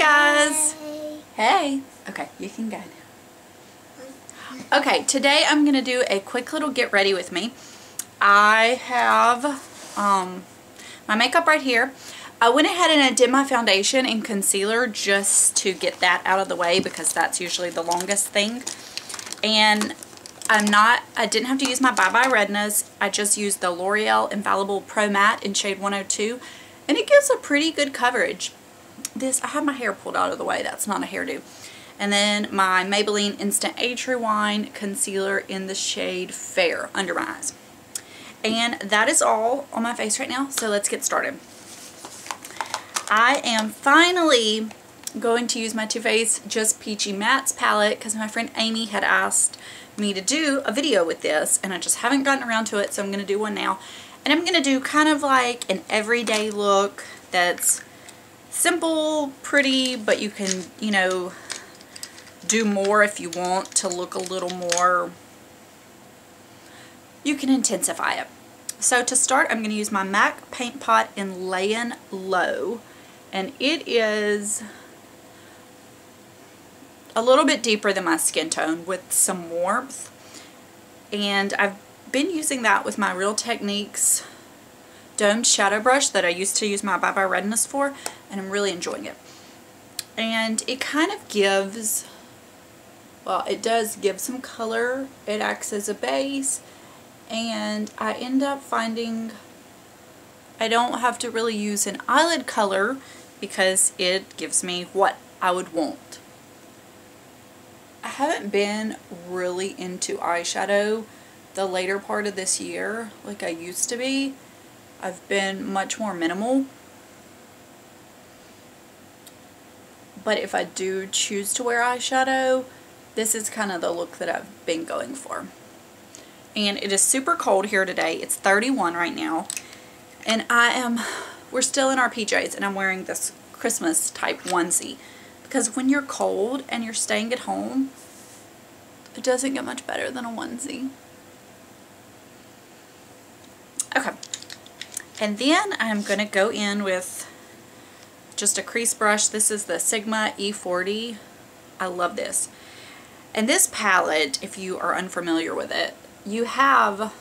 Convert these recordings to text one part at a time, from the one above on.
guys. Hey. Okay, you can go now. Okay, today I'm going to do a quick little get ready with me. I have my makeup right here. I went ahead and I did my foundation and concealer just to get that out of the way because that's usually the longest thing. And I didn't have to use my Bye Bye Redness. I just used the L'Oreal Infallible Pro Matte in shade 102. And it gives a pretty good coverage. I have my hair pulled out of the way. That's not a hairdo. And then my Maybelline Instant Age Rewind Concealer in the shade Fair under my eyes. And that is all on my face right now. So let's get started. I am finally going to use my Too Faced Just Peachy Mattes palette because my friend Amy had asked me to do a video with this and I just haven't gotten around to it, so I'm going to do one now. And I'm going to do kind of like an everyday look that's simple, pretty, but you can, you know, do more if you want to look a little more. You can intensify it. So to start, I'm going to use my MAC Paint Pot in Layin' Low. And it is a little bit deeper than my skin tone with some warmth. And I've been using that with my Real Techniques domed shadow brush that I used to use my Bye Bye Redness for. And I'm really enjoying it. And it kind of gives, well, it does give some color. It acts as a base. And I end up finding I don't have to really use an eyelid color because it gives me what I would want. I haven't been really into eyeshadow the later part of this year like I used to be. I've been much more minimal. But if I do choose to wear eyeshadow, this is kind of the look that I've been going for. And it is super cold here today. It's 31 right now. And we're still in our PJs and I'm wearing this Christmas type onesie. Because when you're cold and you're staying at home, it doesn't get much better than a onesie. Okay. And then I'm going to go in with just a crease brush. This is the Sigma E40. I love this. And this palette, if you are unfamiliar with it, you have,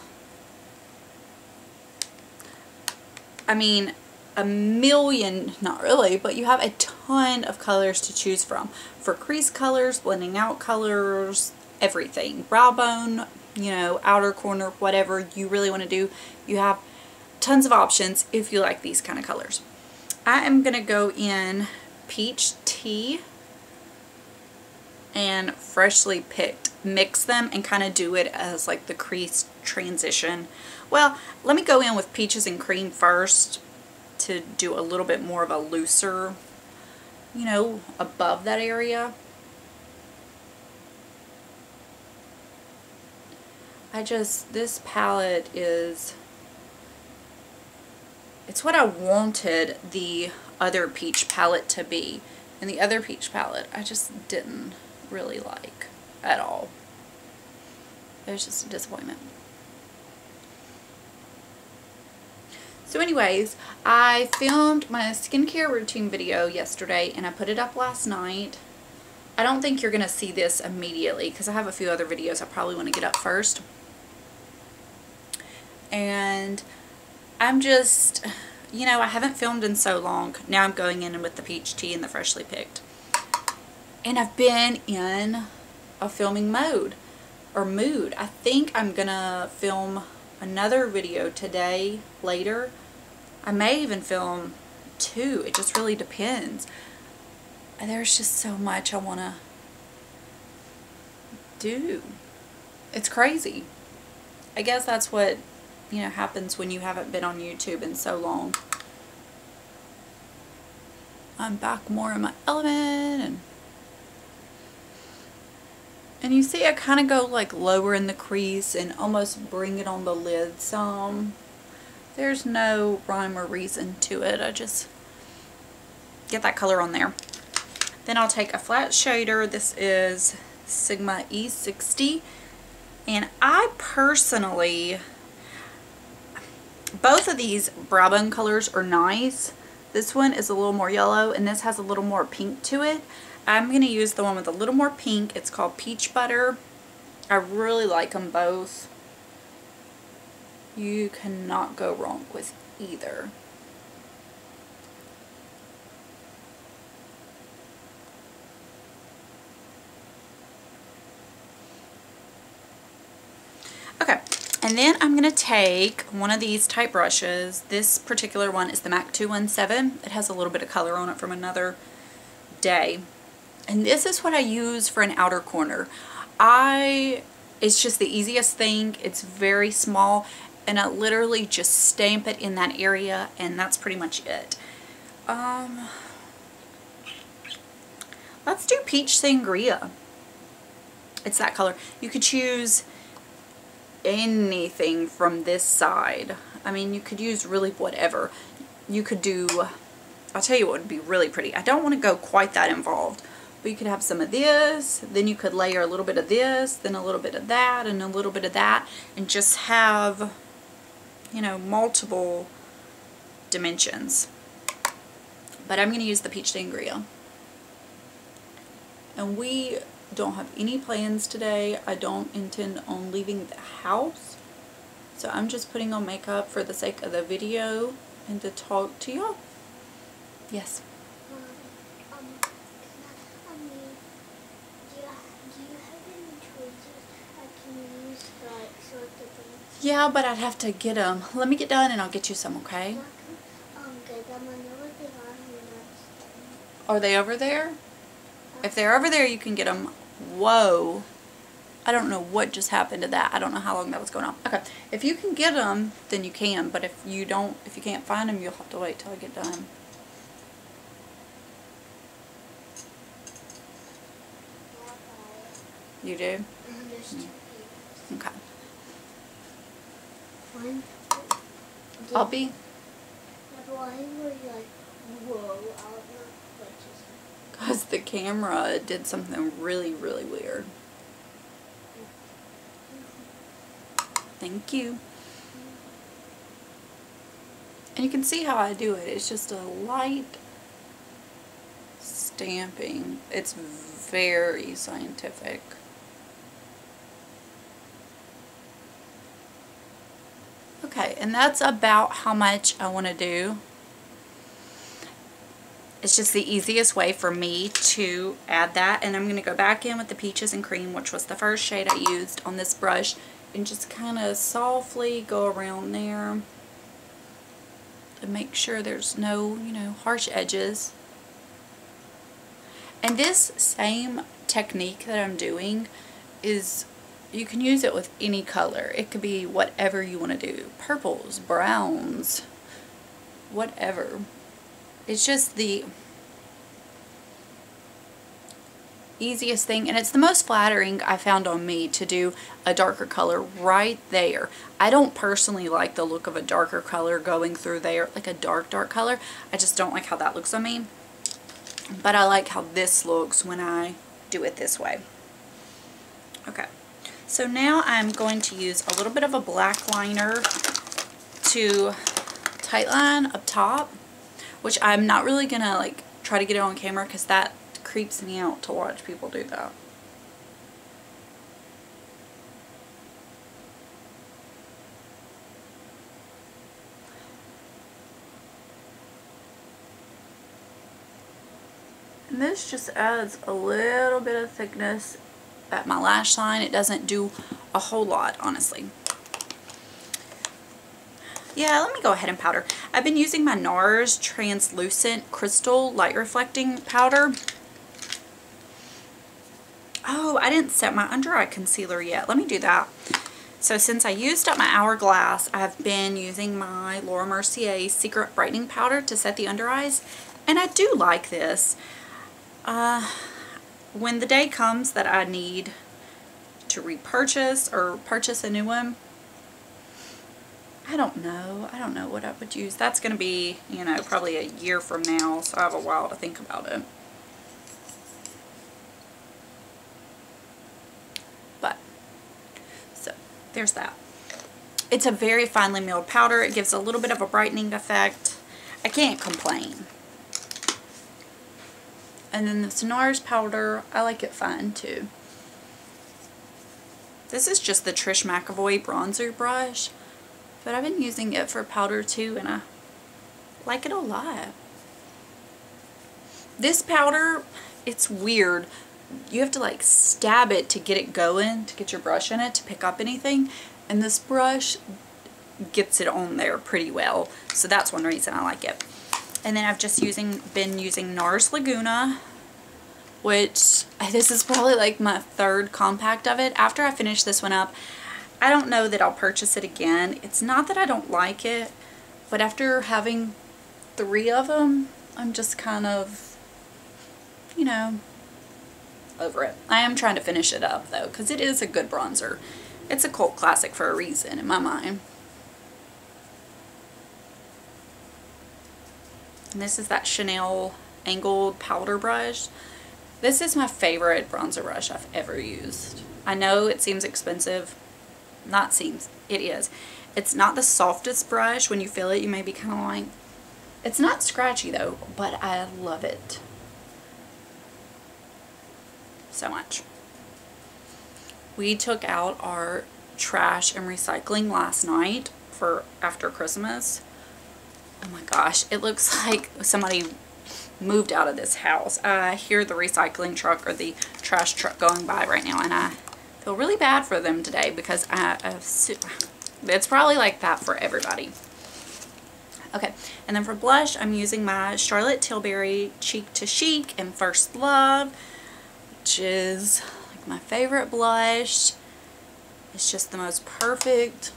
I mean, a million, not really, but you have a ton of colors to choose from. For crease colors, blending out colors, everything. Brow bone, you know, outer corner, whatever you really want to do. You have tons of options if you like these kind of colors. I am going to go in Peach Tea and Freshly Picked. Mix them and kind of do it as like the crease transition. Well, let me go in with Peaches and Cream first to do a little bit more of a looser, you know, above that area. This palette is, it's what I wanted the other peach palette to be. And the other peach palette I just didn't really like at all. It was just a disappointment. So anyways, I filmed my skincare routine video yesterday and I put it up last night. I don't think you're going to see this immediately because I have a few other videos I probably want to get up first. And I'm just, you know, I haven't filmed in so long. Now I'm going in with the Peach Tea and the Freshly Picked. And I've been in a filming mode or mood. I think I'm gonna film another video today, later. I may even film two. It just really depends. There's just so much I want to do. It's crazy. I guess that's what, you know, happens when you haven't been on YouTube in so long. I'm back more in my element and you see I kind of go like lower in the crease and almost bring it on the lid some. There's no rhyme or reason to it. I just get that color on there. Then I'll take a flat shader. This is Sigma E60. And I personally, both of these brow bone colors are nice, This one is a little more yellow and this has a little more pink to it. I'm going to use the one with a little more pink. It's called Peach Butter. I really like them both. You cannot go wrong with either. Okay, and then I'm going to take one of these type brushes. This particular one is the MAC 217. It has a little bit of color on it from another day. And this is what I use for an outer corner. It's just the easiest thing. It's very small and I literally just stamp it in that area and that's pretty much it. Let's do Peach Sangria. It's that color. You could choose anything from this side. I mean, you could use really whatever. You could do, I'll tell you what would be really pretty. I don't want to go quite that involved, but you could have some of this, then you could layer a little bit of this, then a little bit of that, and a little bit of that, and just have, you know, multiple dimensions. But I'm going to use the Peach Sangria. And we don't have any plans today. I don't intend on leaving the house. So I'm just putting on makeup for the sake of the video and to talk to y'all. Yes. Yeah, but I'd have to get them. Let me get done and I'll get you some, okay? Are they over there? If they're over there, you can get them. Whoa. I don't know what just happened to that. I don't know how long that was going on. Okay. If you can get them, then you can. But if you don't, if you can't find them, you'll have to wait till I get done. You do? Okay. I'll be. Because the camera did something really, really weird. Thank you. And you can see how I do it. It's just a light stamping. It's very scientific. Okay, and that's about how much I want to do. It's just the easiest way for me to add that. And I'm going to go back in with the Peaches and Cream, which was the first shade I used on this brush, and just kind of softly go around there to make sure there's no, you know, harsh edges. And this same technique that I'm doing is, you can use it with any color. It could be whatever you want to do. Purples, browns, whatever. It's just the easiest thing, and it's the most flattering I found on me to do a darker color right there. I don't personally like the look of a darker color going through there, like a dark color. I just don't like how that looks on me. But I like how this looks when I do it this way. Okay, so now I'm going to use a little bit of a black liner to tightline up top, which I'm not really gonna like try to get it on camera because that creeps me out to watch people do that. And this just adds a little bit of thickness at my lash line. It doesn't do a whole lot, honestly. Yeah, let me go ahead and powder. I've been using my NARS Translucent Crystal Light Reflecting Powder. Oh, I didn't set my under eye concealer yet. Let me do that. So since I used up my Hourglass, I've been using my Laura Mercier Secret Brightening Powder to set the under eyes. And I do like this. When the day comes that I need to repurchase or purchase a new one, I don't know what I would use. That's going to be, you know, probably a year from now, so I have a while to think about it. But, so, there's that. It's a very finely milled powder. It gives a little bit of a brightening effect. I can't complain. And then this NARS powder, I like it fine too. This is just the Trish McAvoy bronzer brush, but I've been using it for powder too, and I like it a lot. This powder, it's weird. You have to like stab it to get it going, to get your brush in it, to pick up anything. And this brush gets it on there pretty well. So that's one reason I like it. And then I've just been using NARS Laguna, which this is probably like my third compact of it. After I finish this one up, I don't know that I'll purchase it again. It's not that I don't like it, but after having 3 of them, I'm just kind of, you know, over it. I am trying to finish it up though, because it is a good bronzer. It's a cult classic for a reason in my mind. And this is that Chanel angled powder brush. This is my favorite bronzer brush I've ever used. I know it seems expensive. Not seems, it is. It's not the softest brush. When you feel it, you may be kind of like, it's not scratchy though, but I love it so much. We took out our trash and recycling last night for after Christmas. Oh my gosh, it looks like somebody moved out of this house. I hear the recycling truck or the trash truck going by right now, and I feel really bad for them today because it's probably like that for everybody. Okay, and then for blush, I'm using my Charlotte Tilbury Cheek to Chic in First Love, which is like my favorite blush. It's just the most perfect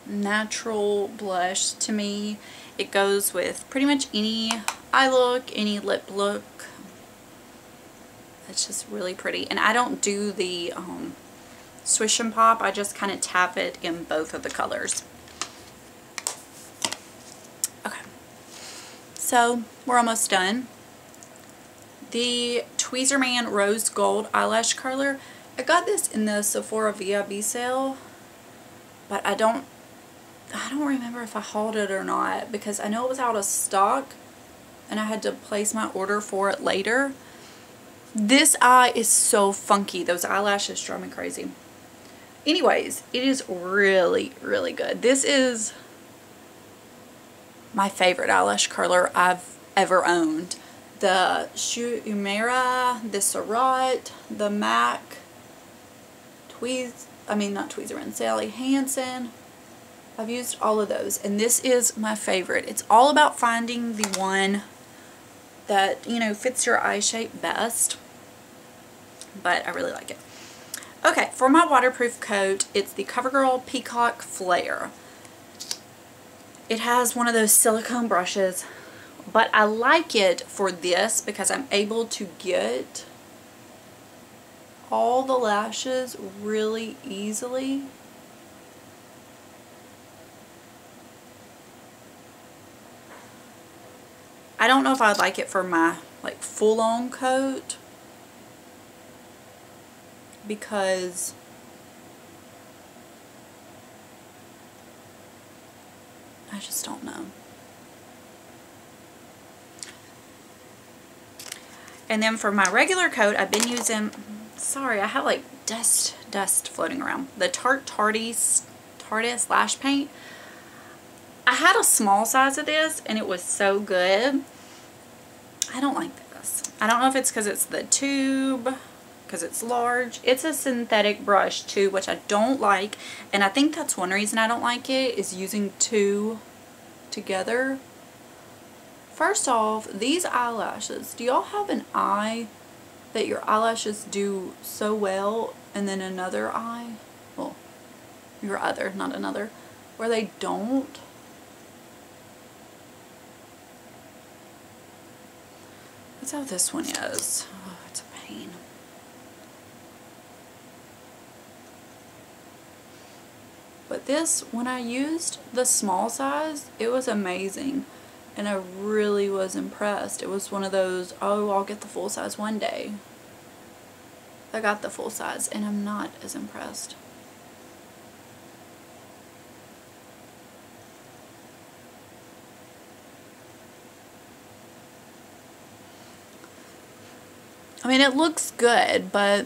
natural blush to me. It goes with pretty much any eye look, any lip look. It's just really pretty. And I don't do the swish and pop. I just kind of tap it in both of the colors. Okay, so we're almost done. The Tweezerman Rose Gold Eyelash Curler. I got this in the Sephora VIB sale, but I don't remember if I hauled it or not, because I know it was out of stock and I had to place my order for it later. This eye is so funky. Those eyelashes drive me crazy. Anyways, it is really, really good. This is my favorite eyelash curler I've ever owned. The Shu Umaira, the Surratt, the MAC, not Tweezerman, Sally Hansen. I've used all of those, and this is my favorite. It's all about finding the one that, you know, fits your eye shape best, but I really like it. Okay, for my waterproof coat, it's the CoverGirl Peacock Flare. It has one of those silicone brushes, but I like it for this because I'm able to get all the lashes really easily. I don't know if I'd like it for my like full-on coat, because I just don't know. And then for my regular coat, I've been using, sorry, I have like dust floating around, the Tarte's Lash Paint. I had a small size of this and it was so good. I don't like this. I don't know if it's because it's the tube, because it's large. It's a synthetic brush too, which I don't like, and I think that's one reason I don't like it, is using 2 together. First off, these eyelashes, do y'all have an eye that your eyelashes do so well, and then another eye, well, your other, not another, where they don't? That's how this one is. Oh, it's a pain. But this, when I used the small size, it was amazing. And I really was impressed. It was one of those, oh, I'll get the full size one day. I got the full size and I'm not as impressed. I mean, it looks good, but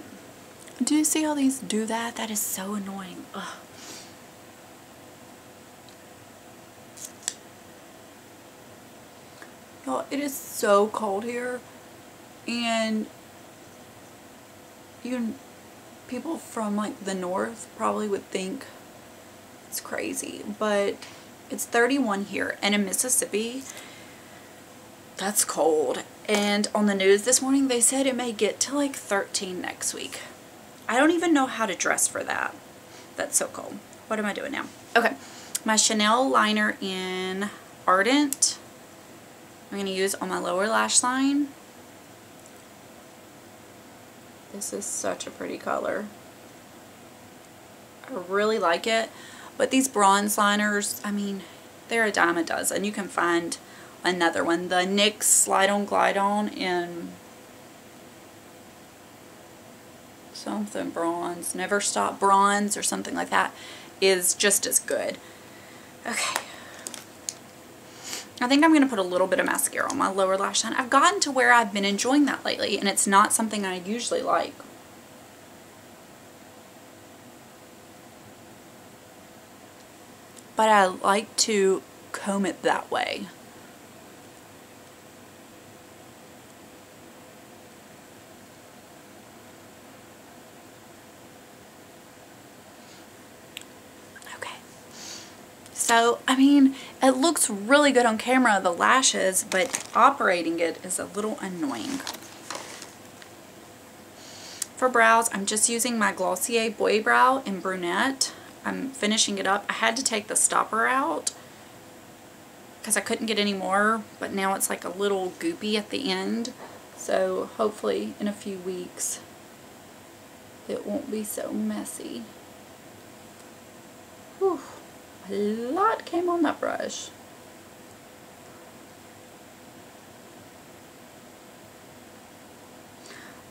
do you see how these do that? That is so annoying. Ugh. Y'all, it is so cold here, and people from like the north probably would think it's crazy, but it's 31 here, and in Mississippi, that's cold. And on the news this morning, they said it may get to like 13 next week. I don't even know how to dress for that. That's so cold. What am I doing now? Okay, my Chanel liner in Ardent, I'm going to use on my lower lash line. This is such a pretty color. I really like it. But these bronze liners, I mean, they're a dime a dozen. You can find another one. The NYX Slide On Glide On in something bronze, Never Stop Bronze or something like that is just as good. Okay. I think I'm going to put a little bit of mascara on my lower lash line. I've gotten to where I've been enjoying that lately, and it's not something I usually like. But I like to comb it that way. Okay. So, I mean, it looks really good on camera, the lashes, but operating it is a little annoying. For brows, I'm just using my Glossier Boy Brow in Brunette. I'm finishing it up. I had to take the stopper out because I couldn't get any more, but now it's like a little goopy at the end. So hopefully in a few weeks it won't be so messy. Whew, a lot came on that brush.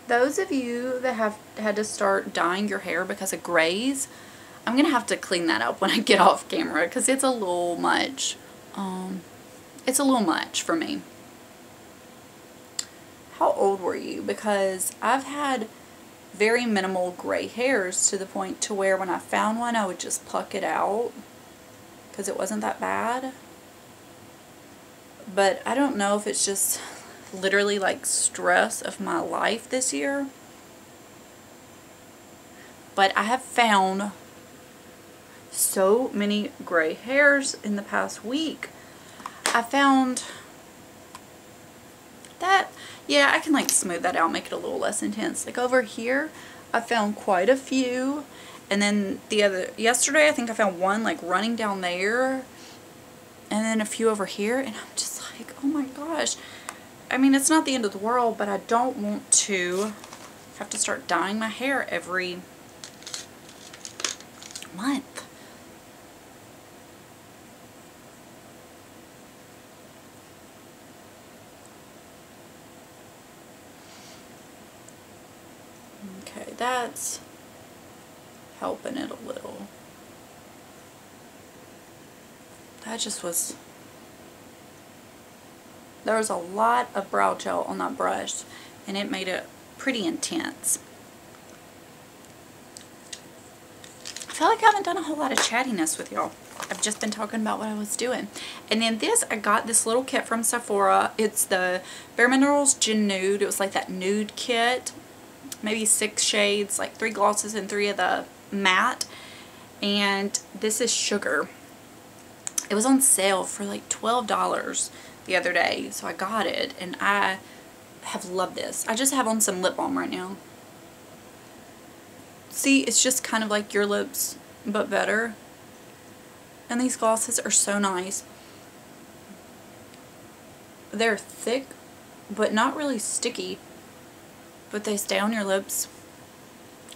Those of you that have had to start dyeing your hair because of grays, I'm going to have to clean that up when I get off camera because it's a little much. It's a little much for me. How old were you? Because I've had very minimal gray hairs to the point to where when I found one I would just pluck it out because it wasn't that bad. But I don't know if it's just literally like stress of my life this year. But I have found so many gray hairs in the past week. I found that, yeah, I can like smooth that out, make it a little less intense. Like over here, I found quite a few. And then yesterday, I think I found one like running down there. And then a few over here. And I'm just like, oh my gosh. I mean, it's not the end of the world, but I don't want to have to start dyeing my hair every month. Okay, that's helping it a little. That just was... There was a lot of brow gel on that brush, and it made it pretty intense. I feel like I haven't done a whole lot of chattiness with y'all. I've just been talking about what I was doing. And then this, I got this little kit from Sephora. It's the Bare Minerals Gen Nude. It was like that nude kit. Maybe 6 shades, like 3 glosses and 3 of the matte. And this is Sugar. It was on sale for like $12 the other day, so I got it, and I have loved this. I just have on some lip balm right now. See, it's just kind of like your lips, but better. And these glosses are so nice. They're thick, but not really sticky, but they stay on your lips.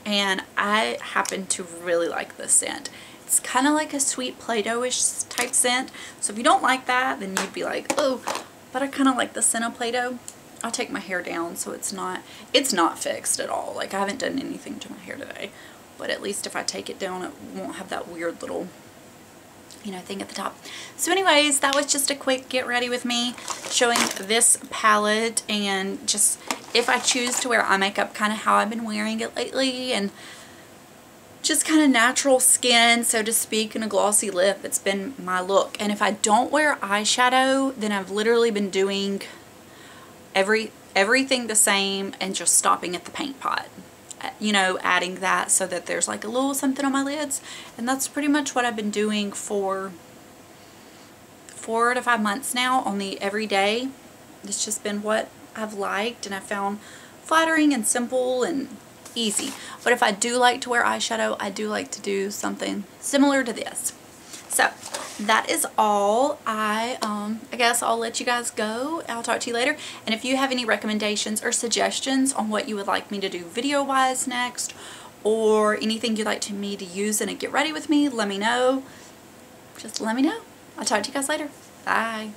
And I happen to really like this scent. It's kind of like a sweet Play-Doh-ish type scent. So if you don't like that, then you'd be like, oh, but I kind of like the scent of Play-Doh. I'll take my hair down so it's not fixed at all. Like, I haven't done anything to my hair today. But at least if I take it down, it won't have that weird little, you know, thing at the top. So anyways, that was just a quick get ready with me showing this palette, and just if I choose to wear eye makeup kind of how I've been wearing it lately, and just kind of natural skin, so to speak, and a glossy lip. It's been my look. And if I don't wear eyeshadow, then I've literally been doing everything the same and just stopping at the paint pot. You know, adding that so that there's like a little something on my lids. And that's pretty much what I've been doing for 4 to 5 months now, only every day. It's just been what I've liked and I found flattering and simple and easy. But if I do like to wear eyeshadow, I do like to do something similar to this. So that is all. I guess I'll let you guys go. I'll talk to you later. And if you have any recommendations or suggestions on what you would like me to do video wise next, or anything you'd like me to use in a get ready with me, let me know. Just let me know. I'll talk to you guys later. Bye.